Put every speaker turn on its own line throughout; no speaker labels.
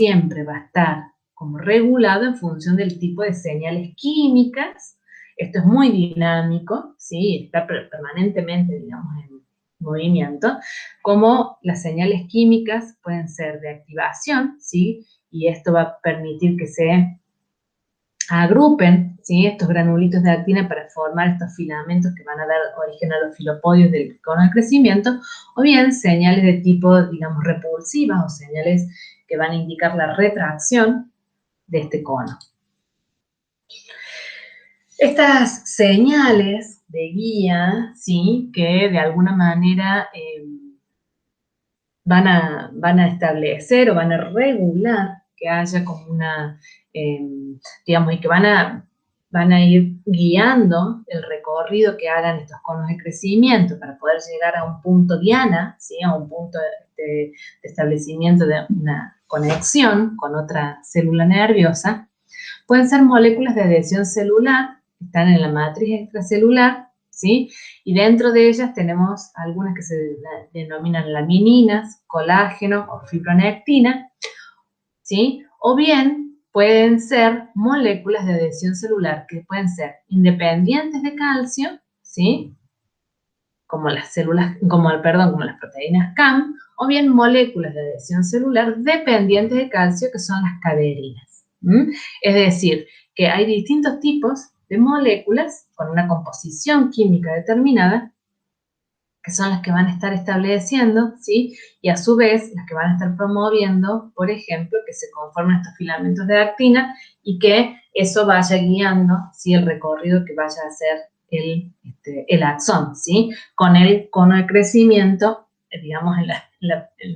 siempre va a estar como regulado en función del tipo de señales químicas. Esto es muy dinámico, ¿sí? Está permanentemente, digamos, en movimiento, como las señales químicas pueden ser de activación, ¿sí? Y esto va a permitir que se agrupen, ¿sí?, estos granulitos de actina para formar estos filamentos que van a dar origen a los filopodios del cono de crecimiento, o bien señales de tipo, digamos, repulsivas, o señales que van a indicar la retracción de este cono. Estas señales de guía, ¿sí?, que de alguna manera van a establecer o van a regular que haya como una, digamos, y que van a ir guiando el recorrido que hagan estos conos de crecimiento para poder llegar a un punto diana, ¿sí?, a un punto de establecimiento de una conexión con otra célula nerviosa. Pueden ser moléculas de adhesión celular, que están en la matriz extracelular, ¿sí? Y dentro de ellas tenemos algunas que se denominan lamininas, colágeno o fibronectina, ¿sí? O bien pueden ser moléculas de adhesión celular que pueden ser independientes de calcio, ¿sí?, como las proteínas CAM, o bien moléculas de adhesión celular dependientes de calcio, que son las caderinas. Es decir, que hay distintos tipos de moléculas con una composición química determinada, que son las que van a estar estableciendo, ¿sí?, y a su vez las que van a estar promoviendo, por ejemplo, que se conformen estos filamentos de actina y que eso vaya guiando, ¿sí?, el recorrido que vaya a hacer el axón, ¿sí?, con el cono de crecimiento, digamos, en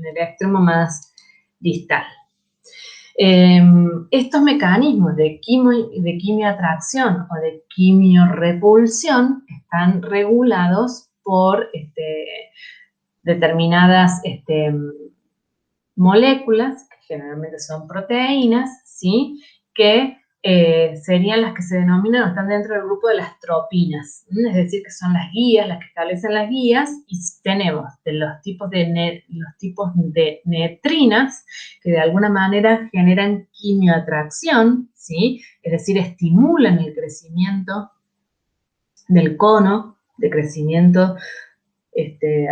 el extremo más distal. Estos mecanismos de quimioatracción o de quimiorepulsión están regulados por determinadas moléculas, que generalmente son proteínas, ¿sí?, que serían las que se denominan o están dentro del grupo de las tropinas, es decir, que son las guías, las que establecen las guías, y tenemos de los tipos de netrinas, que de alguna manera generan quimioatracción, ¿sí?, es decir, estimulan el crecimiento del cono de crecimiento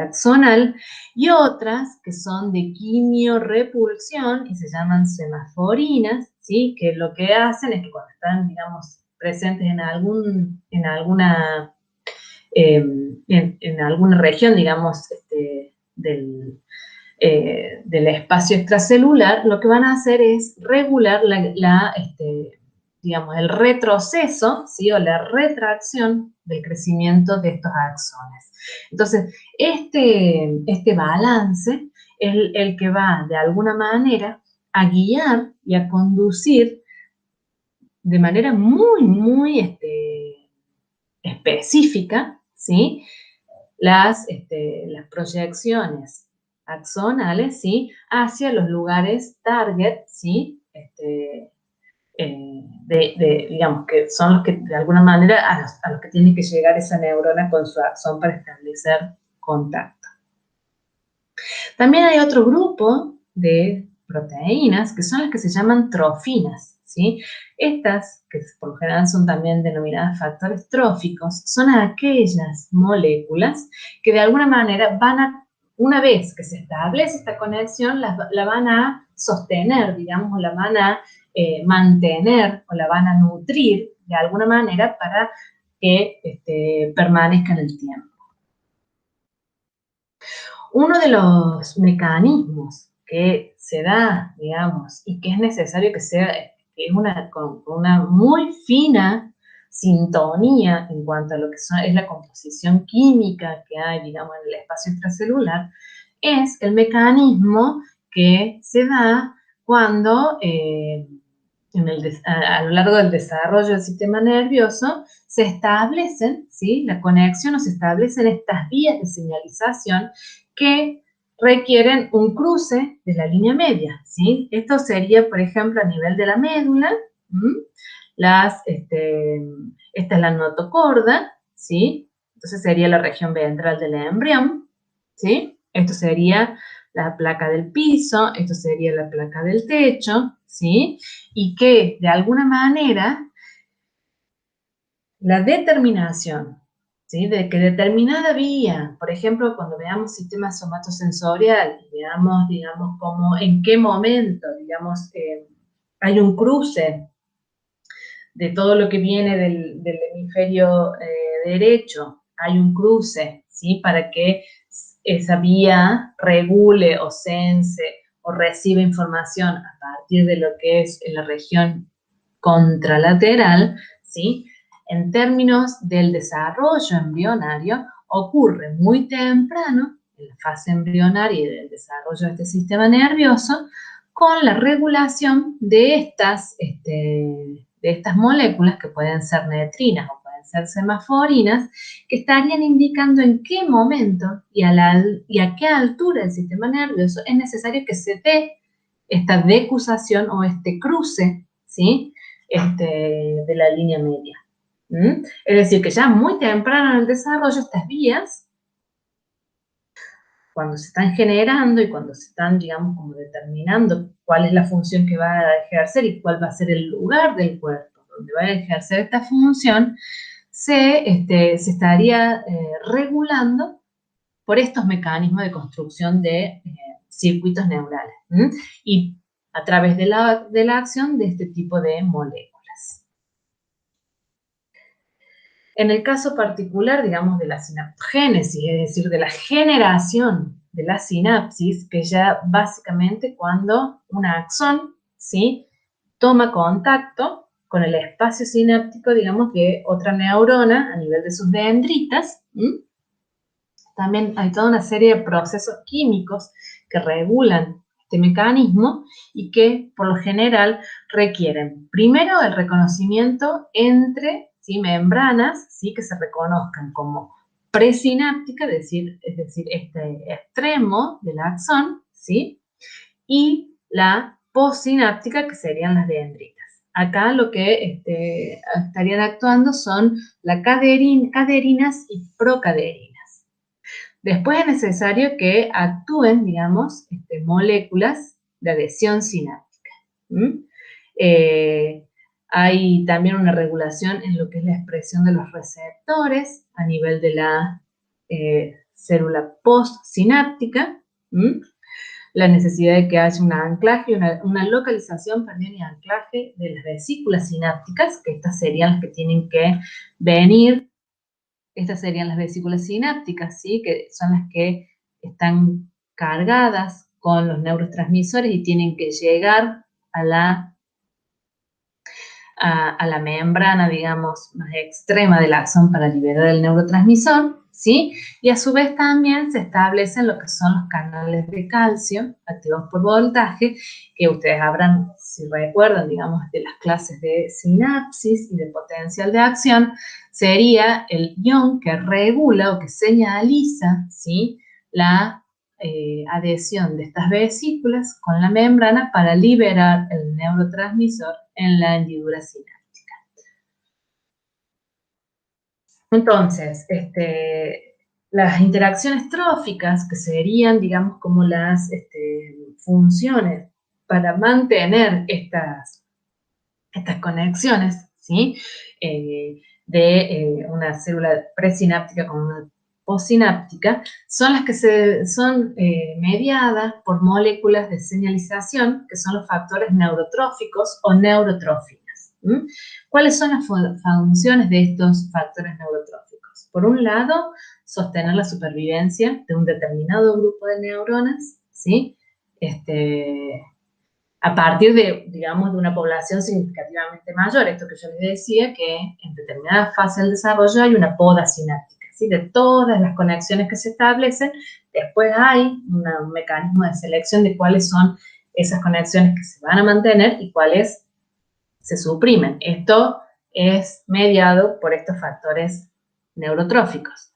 axonal, y otras que son de quimiorepulsión y se llaman semaforinas, ¿sí?, que lo que hacen es que cuando están, digamos, presentes en alguna región, digamos, del espacio extracelular, lo que van a hacer es regular digamos, el retroceso, ¿sí?, o la retracción del crecimiento de estos axones. Entonces, este balance es el que va, de alguna manera, a guiar y a conducir de manera muy, muy específica, ¿sí?, las proyecciones axonales, ¿sí?, hacia los lugares target, ¿sí?, digamos, que son los que de alguna manera a los que tiene que llegar esa neurona con su axón para establecer contacto. También hay otro grupo de proteínas que son las que se llaman trofinas, ¿sí? Estas, que por lo general son también denominadas factores tróficos, son aquellas moléculas que de alguna manera una vez que se establece esta conexión, la van a sostener, digamos, o la van a mantener o la van a nutrir de alguna manera para que permanezca en el tiempo. Uno de los mecanismos que se da, digamos, y que es necesario que sea con una muy fina sintonía en cuanto a lo que es la composición química que hay, digamos, en el espacio extracelular, es el mecanismo que se da cuando a lo largo del desarrollo del sistema nervioso se establecen, ¿sí?, la conexión, o se establecen estas vías de señalización que requieren un cruce de la línea media, ¿sí? Esto sería, por ejemplo, a nivel de la médula, esta es la notocorda, ¿sí? Entonces sería la región ventral del embrión, ¿sí? Esto sería la placa del piso, esto sería la placa del techo, ¿sí? Y que de alguna manera la determinación, ¿sí? De que determinada vía, por ejemplo, cuando veamos sistema somatosensorial, veamos, digamos, cómo, en qué momento, digamos, hay un cruce de todo lo que viene del hemisferio derecho, hay un cruce, ¿sí? Para que esa vía regule o sense o reciba información a partir de lo que es en la región contralateral, ¿sí? En términos del desarrollo embrionario, ocurre muy temprano, en la fase embrionaria y del desarrollo de este sistema nervioso, con la regulación de estas moléculas que pueden ser netrinas o pueden ser semaforinas, que estarían indicando en qué momento y a qué altura del sistema nervioso es necesario que se dé esta decusación o este cruce, ¿sí? De la línea media. ¿Mm? Es decir, que ya muy temprano en el desarrollo estas vías, cuando se están generando y cuando se están, digamos, como determinando cuál es la función que va a ejercer y cuál va a ser el lugar del cuerpo donde va a ejercer esta función, se estaría regulando por estos mecanismos de construcción de circuitos neurales. Y a través de la acción de este tipo de moléculas. En el caso particular, digamos, de la sinaptogénesis, es decir, de la generación de la sinapsis, que ya básicamente cuando un axón, ¿sí?, toma contacto con el espacio sináptico, digamos, de otra neurona a nivel de sus dendritas. También hay toda una serie de procesos químicos que regulan este mecanismo y que, por lo general, requieren, primero, el reconocimiento entre, ¿sí?, membranas, ¿sí?, que se reconozcan como presináptica, es decir, este extremo del axón, ¿sí?, y la postsináptica, que serían las dendritas. Acá lo que estarían actuando son las caderinas y procaderinas. Después es necesario que actúen, digamos, moléculas de adhesión sináptica. Hay también una regulación en lo que es la expresión de los receptores a nivel de la célula postsináptica. La necesidad de que haya un anclaje, una localización, perdón, y anclaje de las vesículas sinápticas, que estas serían las que tienen que venir. Estas serían las vesículas sinápticas, ¿sí?, que son las que están cargadas con los neurotransmisores y tienen que llegar a la membrana, digamos, más extrema del axón para liberar el neurotransmisor, ¿sí? Y a su vez también se establecen lo que son los canales de calcio activados por voltaje, que ustedes habrán, si recuerdan, digamos, de las clases de sinapsis y de potencial de acción, sería el ion que regula o que señaliza, ¿sí?, la adhesión de estas vesículas con la membrana para liberar el neurotransmisor en la hendidura sináptica. Entonces, las interacciones tróficas, que serían, digamos, como las funciones para mantener estas conexiones, ¿sí?, de una célula presináptica con una postsináptica, son las que son mediadas por moléculas de señalización, que son los factores neurotróficos o neurotrófinas. ¿Cuáles son las funciones de estos factores neurotróficos? Por un lado, sostener la supervivencia de un determinado grupo de neuronas, ¿sí?, a partir de, digamos, de una población significativamente mayor. Esto que yo les decía, que en determinada fase del desarrollo hay una poda sináptica, ¿sí?, de todas las conexiones que se establecen. Después hay un mecanismo de selección de cuáles son esas conexiones que se van a mantener y cuáles se suprimen. Esto es mediado por estos factores neurotróficos.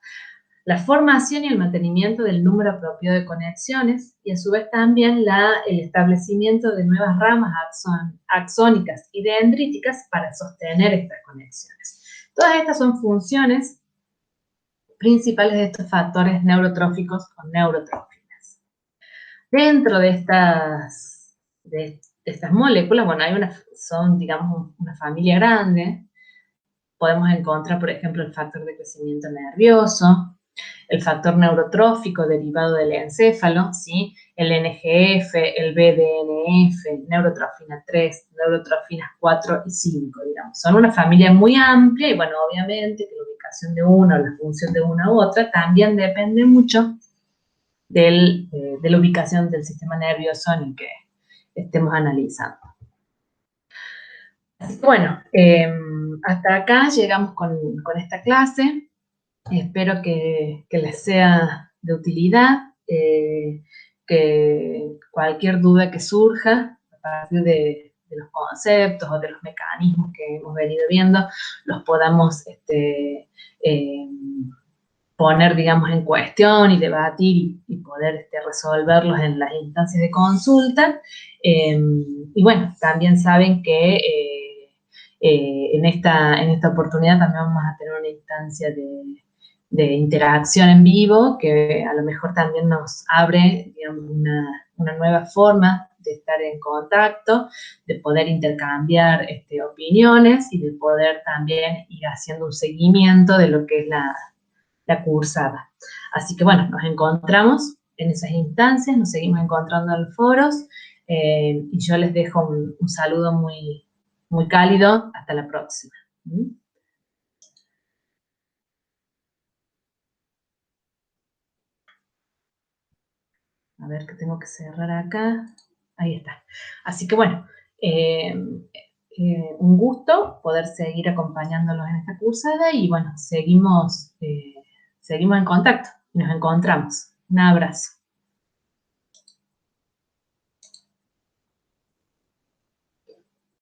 La formación y el mantenimiento del número apropiado de conexiones y a su vez también el establecimiento de nuevas ramas axónicas y dendríticas para sostener estas conexiones. Todas estas son funciones principales de estos factores neurotróficos o neurotróficas. Dentro de estas moléculas, bueno, son, digamos, una familia grande. Podemos encontrar, por ejemplo, el factor de crecimiento nervioso, el factor neurotrófico derivado del encéfalo, ¿sí? El NGF, el BDNF, neurotrofina 3, neurotrofinas 4 y 5, digamos. Son una familia muy amplia y, bueno, obviamente que la ubicación de una o la función de una u otra también depende mucho de la ubicación del sistema nervioso en el que estemos analizando. Bueno, hasta acá llegamos con esta clase. Espero que les sea de utilidad, que cualquier duda que surja a partir de los conceptos o de los mecanismos que hemos venido viendo, los podamos eh, poner, digamos, en cuestión y debatir y poder resolverlos en las instancias de consulta. Y bueno, también saben que en esta oportunidad también vamos a tener una instancia de interacción en vivo que a lo mejor también nos abre, digamos, una nueva forma de estar en contacto, de poder intercambiar opiniones y de poder también ir haciendo un seguimiento de lo que es la cursada. Así que bueno, nos encontramos en esas instancias, nos seguimos encontrando en los foros y yo les dejo un saludo muy, muy cálido. Hasta la próxima. ¿Mm? A ver que tengo que cerrar acá. Ahí está. Así que bueno, un gusto poder seguir acompañándolos en esta cursada y bueno, seguimos en contacto. Nos encontramos. Un abrazo.